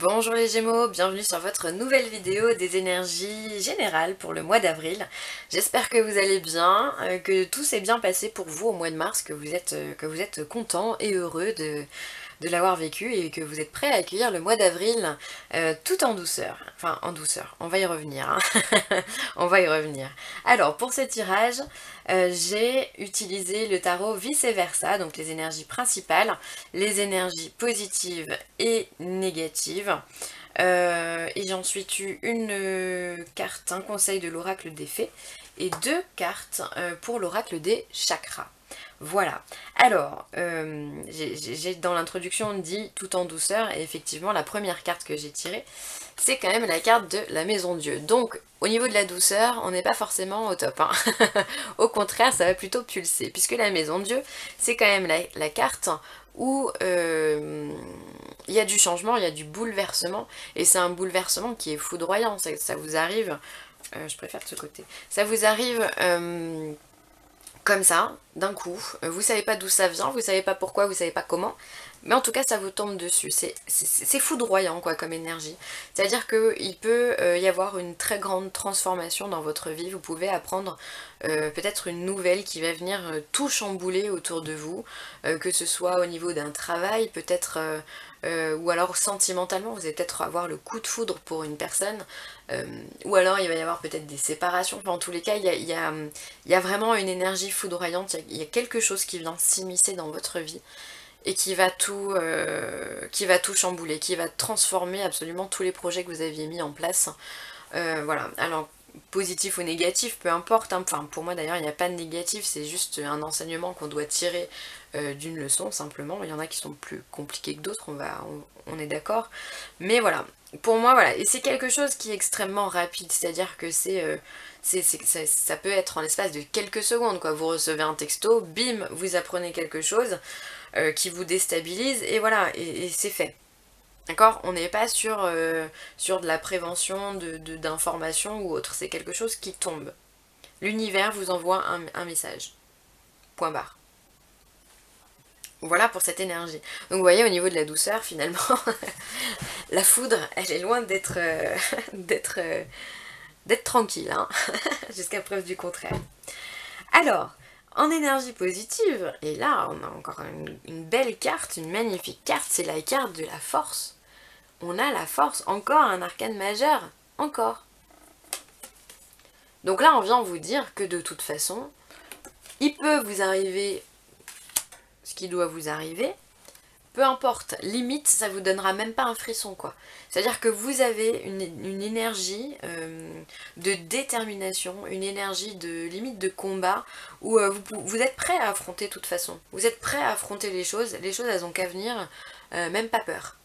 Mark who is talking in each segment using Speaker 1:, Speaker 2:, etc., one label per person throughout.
Speaker 1: Bonjour les Gémeaux, bienvenue sur votre nouvelle vidéo des énergies générales pour le mois d'avril. J'espère que vous allez bien, que tout s'est bien passé pour vous au mois de mars, que vous êtes content et heureux de l'avoir vécu et que vous êtes prêts à accueillir le mois d'avril tout en douceur. Enfin en douceur, on va y revenir. Hein. On va y revenir. Alors pour ce tirage, j'ai utilisé le tarot vice-versa, donc les énergies principales, les énergies positives et négatives. Et j'ai ensuite eu une carte, un conseil de l'oracle des fées, et deux cartes pour l'oracle des chakras. Voilà. Alors, j'ai dans l'introduction dit tout en douceur, et effectivement la première carte que j'ai tirée, c'est quand même la carte de la maison Dieu. Donc, au niveau de la douceur, on n'est pas forcément au top. Hein. Au contraire, ça va plutôt pulser, puisque la maison Dieu, c'est quand même la carte où il y a du changement, il y a du bouleversement, et c'est un bouleversement qui est foudroyant. Ça vous arrive, je préfère de ce côté, ça vous arrive comme ça, d'un coup, vous savez pas d'où ça vient, vous savez pas pourquoi, vous savez pas comment, mais en tout cas ça vous tombe dessus, c'est foudroyant quoi comme énergie. C'est-à-dire qu'il peut y avoir une très grande transformation dans votre vie, vous pouvez apprendre peut-être une nouvelle qui va venir tout chambouler autour de vous, que ce soit au niveau d'un travail, peut-être ou alors sentimentalement, vous allez peut-être avoir le coup de foudre pour une personne, ou alors il va y avoir peut-être des séparations, enfin, en tous les cas il y a vraiment une énergie foudroyante, il y a quelque chose qui vient s'immiscer dans votre vie et qui va tout chambouler, qui va transformer absolument tous les projets que vous aviez mis en place. Voilà, alors positif ou négatif, peu importe, hein. Enfin pour moi d'ailleurs il n'y a pas de négatif, c'est juste un enseignement qu'on doit tirer d'une leçon simplement. Il y en a qui sont plus compliqués que d'autres, on est d'accord, mais voilà, pour moi voilà, et c'est quelque chose qui est extrêmement rapide, c'est-à-dire que ça peut être en l'espace de quelques secondes quoi. Vous recevez un texto, bim, vous apprenez quelque chose qui vous déstabilise, et voilà, et c'est fait. D'accord? On n'est pas sur de la prévention d'informations ou autre, c'est quelque chose qui tombe. L'univers vous envoie un message. Point barre. Voilà pour cette énergie. Donc vous voyez, au niveau de la douceur, finalement, la foudre, elle est loin d'être tranquille, hein. Jusqu'à preuve du contraire. Alors, en énergie positive, et là on a encore une belle carte, une magnifique carte, c'est la carte de la force. On a la force, encore un arcane majeur, encore. Donc là on vient vous dire que de toute façon, il peut vous arriver ce qui doit vous arriver, peu importe, limite ça vous donnera même pas un frisson quoi. C'est-à-dire que vous avez une énergie de détermination, une énergie de limite de combat, où vous êtes prêt à affronter de toute façon. Vous êtes prêt à affronter les choses elles ont qu'à venir, même pas peur.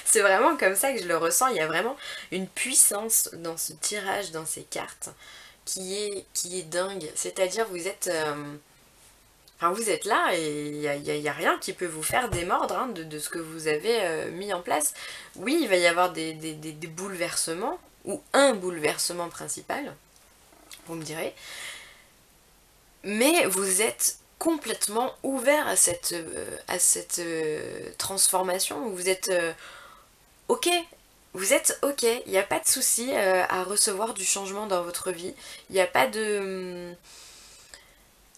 Speaker 1: C'est vraiment comme ça que je le ressens, il y a vraiment une puissance dans ce tirage, dans ces cartes, qui est dingue. C'est-à-dire vous êtes là et il y a rien qui peut vous faire démordre hein, de ce que vous avez mis en place. Oui, il va y avoir des bouleversements, ou un bouleversement principal, vous me direz, mais vous êtes complètement ouvert à cette transformation, vous êtes ok, vous êtes ok, il n'y a pas de souci à recevoir du changement dans votre vie, il n'y a pas de...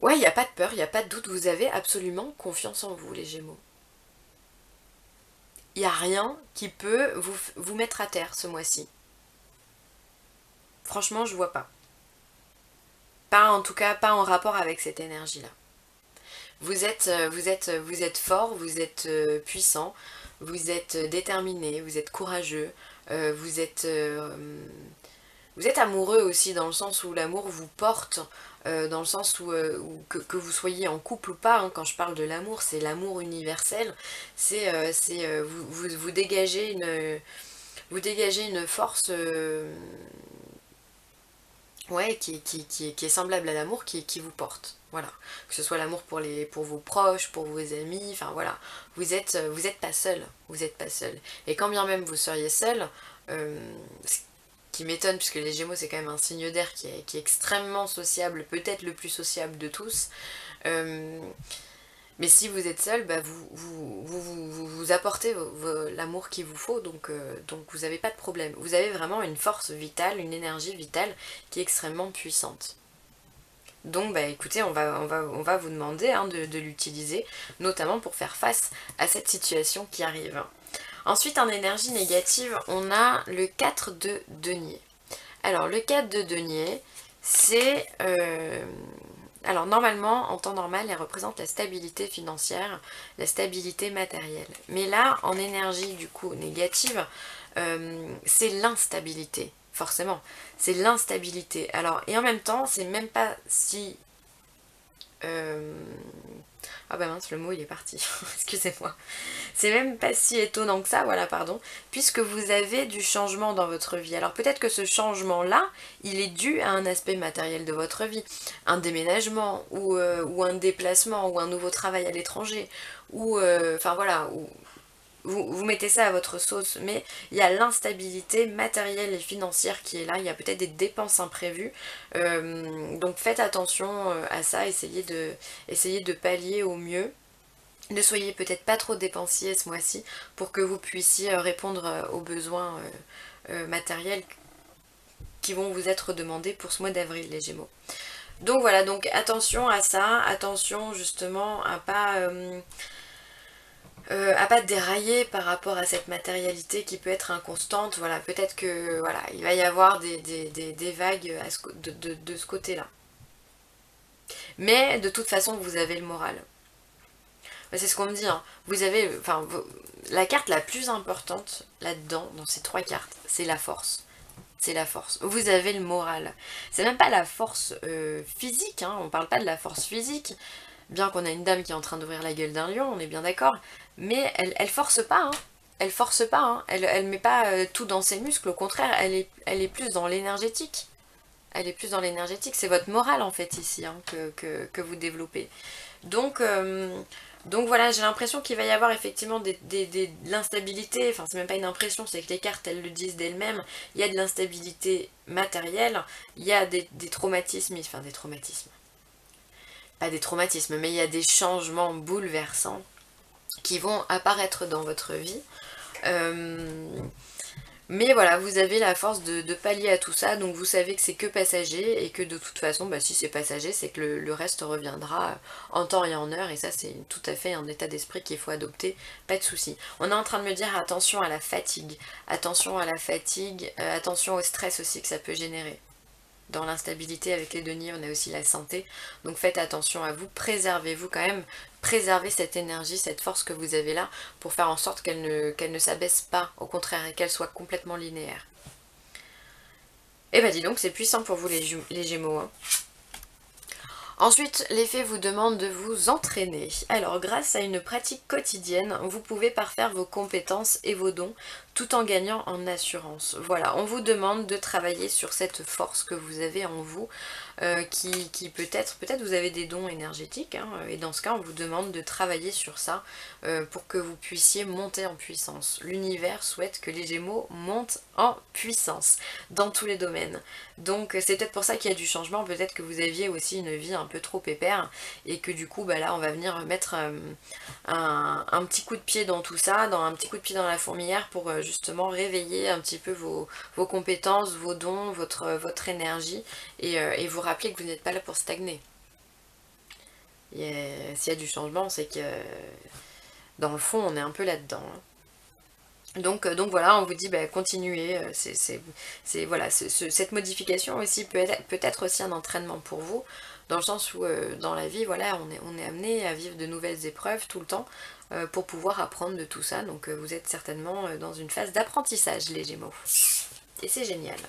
Speaker 1: Ouais, il n'y a pas de peur, il n'y a pas de doute, vous avez absolument confiance en vous les Gémeaux. Il n'y a rien qui peut vous mettre à terre ce mois-ci. Franchement, je vois pas. Pas en tout cas, pas en rapport avec cette énergie-là. Vous êtes fort, vous êtes puissant, vous êtes déterminé, vous êtes courageux, vous êtes amoureux aussi dans le sens où l'amour vous porte, dans le sens que vous soyez en couple ou pas, hein, quand je parle de l'amour, c'est l'amour universel, vous dégagez une force ouais, qui est semblable à l'amour qui vous porte. Voilà. Que ce soit l'amour pour vos proches, pour vos amis, enfin voilà. Vous êtes pas seul. Vous êtes pas seul. Et quand bien même vous seriez seul, ce qui m'étonne, puisque les Gémeaux c'est quand même un signe d'air qui est extrêmement sociable, peut-être le plus sociable de tous, euh, Mais si vous êtes seul, bah vous apportez l'amour qu'il vous faut, donc vous n'avez pas de problème. Vous avez vraiment une force vitale, une énergie vitale qui est extrêmement puissante. Donc bah écoutez, on va vous demander hein, de l'utiliser, notamment pour faire face à cette situation qui arrive. Ensuite, en énergie négative, on a le 4 de denier. Alors le 4 de denier, c'est... alors normalement, en temps normal, elle représente la stabilité financière, la stabilité matérielle. Mais là, en énergie du coup négative, c'est l'instabilité, forcément. C'est l'instabilité. Alors, et en même temps, c'est même pas si... ah bah mince, le mot il est parti, excusez-moi. C'est même pas si étonnant que ça, voilà, pardon, puisque vous avez du changement dans votre vie. Alors peut-être que ce changement-là, il est dû à un aspect matériel de votre vie, un déménagement, ou un déplacement, ou un nouveau travail à l'étranger, ou, enfin voilà, ou vous mettez ça à votre sauce, mais il y a l'instabilité matérielle et financière qui est là, il y a peut-être des dépenses imprévues, donc faites attention à ça, essayez de pallier au mieux. Ne soyez peut-être pas trop dépensier ce mois-ci pour que vous puissiez répondre aux besoins matériels qui vont vous être demandés pour ce mois d'avril, les Gémeaux. Donc voilà, donc attention à ça, attention justement à pas dérailler par rapport à cette matérialité qui peut être inconstante. Voilà, peut-être que voilà, il va y avoir des vagues de ce côté-là. Mais de toute façon, vous avez le moral. C'est ce qu'on me dit, hein. Vous avez, enfin, la carte la plus importante là-dedans, dans ces trois cartes, c'est la force. C'est la force. Vous avez le moral. C'est même pas la force physique, hein. On parle pas de la force physique, bien qu'on a une dame qui est en train d'ouvrir la gueule d'un lion, on est bien d'accord, mais elle force pas, hein. Elle force pas, hein. Elle met pas tout dans ses muscles, au contraire, elle est plus dans l'énergétique. Elle est plus dans l'énergétique, c'est votre morale en fait ici hein, que vous développez. Donc, donc voilà, j'ai l'impression qu'il va y avoir effectivement de l'instabilité, enfin c'est même pas une impression, c'est que les cartes elles le disent d'elles-mêmes, il y a de l'instabilité matérielle, il y a des traumatismes, enfin des traumatismes, pas des traumatismes, mais il y a des changements bouleversants qui vont apparaître dans votre vie. Mais voilà, vous avez la force de pallier à tout ça, donc vous savez que c'est que passager et que de toute façon, bah, si c'est passager, c'est que le reste reviendra en temps et en heure et ça c'est tout à fait un état d'esprit qu'il faut adopter, pas de souci. On est en train de me dire attention à la fatigue, attention au stress aussi que ça peut générer. Dans l'instabilité avec les deniers, on a aussi la santé. Donc faites attention à vous, préservez-vous quand même, préservez cette énergie, cette force que vous avez là pour faire en sorte qu'elle ne s'abaisse pas, au contraire, et qu'elle soit complètement linéaire. Et bah dis donc, c'est puissant pour vous les Gémeaux. Hein. Ensuite, les fées vous demandent de vous entraîner. Alors, grâce à une pratique quotidienne, vous pouvez parfaire vos compétences et vos dons tout en gagnant en assurance. Voilà, on vous demande de travailler sur cette force que vous avez en vous, qui peut-être vous avez des dons énergétiques, hein, et dans ce cas, on vous demande de travailler sur ça pour que vous puissiez monter en puissance. L'univers souhaite que les Gémeaux montent en puissance dans tous les domaines. Donc c'est peut-être pour ça qu'il y a du changement, peut-être que vous aviez aussi une vie un peu trop pépère et que du coup bah là on va venir mettre un petit coup de pied dans tout ça, un petit coup de pied dans la fourmilière pour justement réveiller un petit peu vos compétences, vos dons, votre énergie et vous rappeler que vous n'êtes pas là pour stagner. S'il y a du changement, c'est que dans le fond on est un peu là-dedans. Hein. Donc voilà, on vous dit bah, continuez, voilà, cette modification aussi peut être aussi un entraînement pour vous, dans le sens où dans la vie, voilà, on est amené à vivre de nouvelles épreuves tout le temps pour pouvoir apprendre de tout ça, donc vous êtes certainement dans une phase d'apprentissage les Gémeaux. Et c'est génial.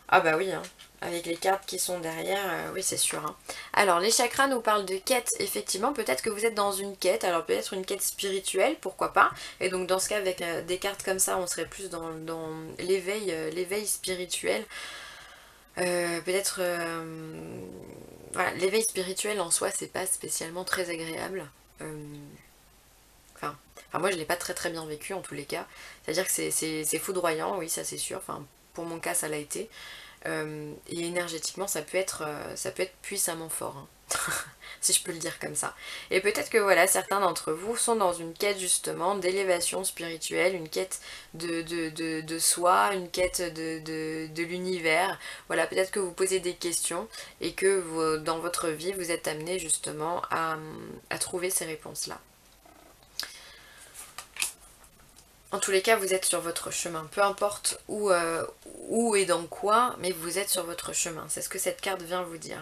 Speaker 1: Ah bah oui, hein. Avec les cartes qui sont derrière, oui c'est sûr. Hein. Alors les chakras nous parlent de quête, effectivement, peut-être que vous êtes dans une quête, alors peut-être une quête spirituelle, pourquoi pas, et donc dans ce cas avec des cartes comme ça on serait plus dans l'éveil spirituel, peut-être, voilà, l'éveil spirituel en soi c'est pas spécialement très agréable, enfin moi je l'ai pas très bien vécu en tous les cas, c'est-à-dire que c'est foudroyant, oui ça c'est sûr, enfin pour mon cas ça l'a été. Et énergétiquement ça peut être puissamment fort. Hein. si je peux le dire comme ça. Et peut-être que voilà, certains d'entre vous sont dans une quête justement d'élévation spirituelle, une quête de soi, une quête de l'univers. Voilà, peut-être que vous posez des questions et que vous, dans votre vie, vous êtes amené justement à trouver ces réponses-là. En tous les cas, vous êtes sur votre chemin, peu importe où et dans quoi, mais vous êtes sur votre chemin. C'est ce que cette carte vient vous dire.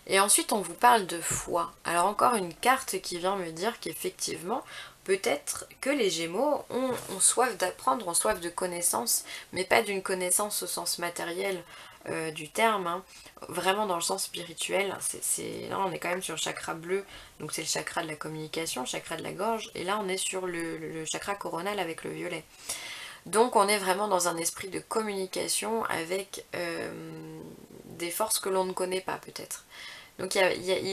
Speaker 1: Et ensuite, on vous parle de foi. Alors encore une carte qui vient me dire qu'effectivement, peut-être que les Gémeaux ont soif d'apprendre, ont soif de connaissances, mais pas d'une connaissance au sens matériel du terme, hein. Vraiment dans le sens spirituel. Là, on est quand même sur le chakra bleu, donc c'est le chakra de la communication, le chakra de la gorge, et là on est sur le chakra coronal avec le violet. Donc on est vraiment dans un esprit de communication avec des forces que l'on ne connaît pas peut-être. Donc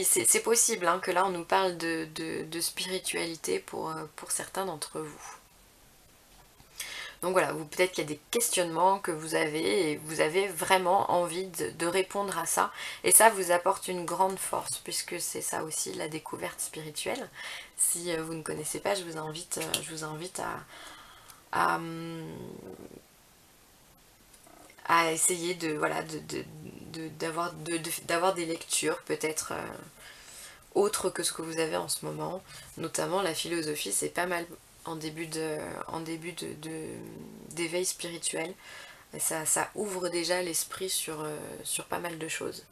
Speaker 1: c'est possible hein, que là on nous parle de spiritualité pour certains d'entre vous. Donc voilà, peut-être qu'il y a des questionnements que vous avez et vous avez vraiment envie de répondre à ça. Et ça vous apporte une grande force puisque c'est ça aussi la découverte spirituelle. Si vous ne connaissez pas, je vous invite à essayer d'avoir des lectures peut-être autres que ce que vous avez en ce moment. Notamment la philosophie, c'est pas mal en début d'éveil spirituel. Et ça ouvre déjà l'esprit sur pas mal de choses.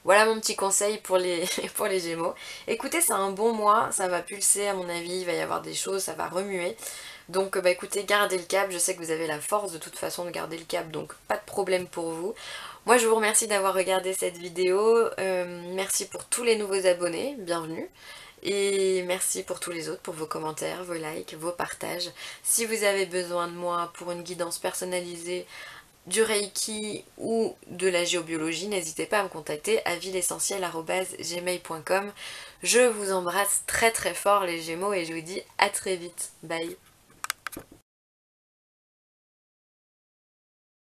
Speaker 1: Voilà mon petit conseil pour les, pour les Gémeaux. Écoutez, c'est un bon mois, ça va pulser à mon avis, il va y avoir des choses, ça va remuer. Donc bah écoutez, gardez le cap, je sais que vous avez la force de toute façon de garder le cap, donc pas de problème pour vous. Moi je vous remercie d'avoir regardé cette vidéo, merci pour tous les nouveaux abonnés, bienvenue. Et merci pour tous les autres, pour vos commentaires, vos likes, vos partages. Si vous avez besoin de moi pour une guidance personnalisée, du Reiki ou de la géobiologie, n'hésitez pas à me contacter à villeessentielle@gmail.com. Je vous embrasse très très fort les Gémeaux et je vous dis à très vite. Bye.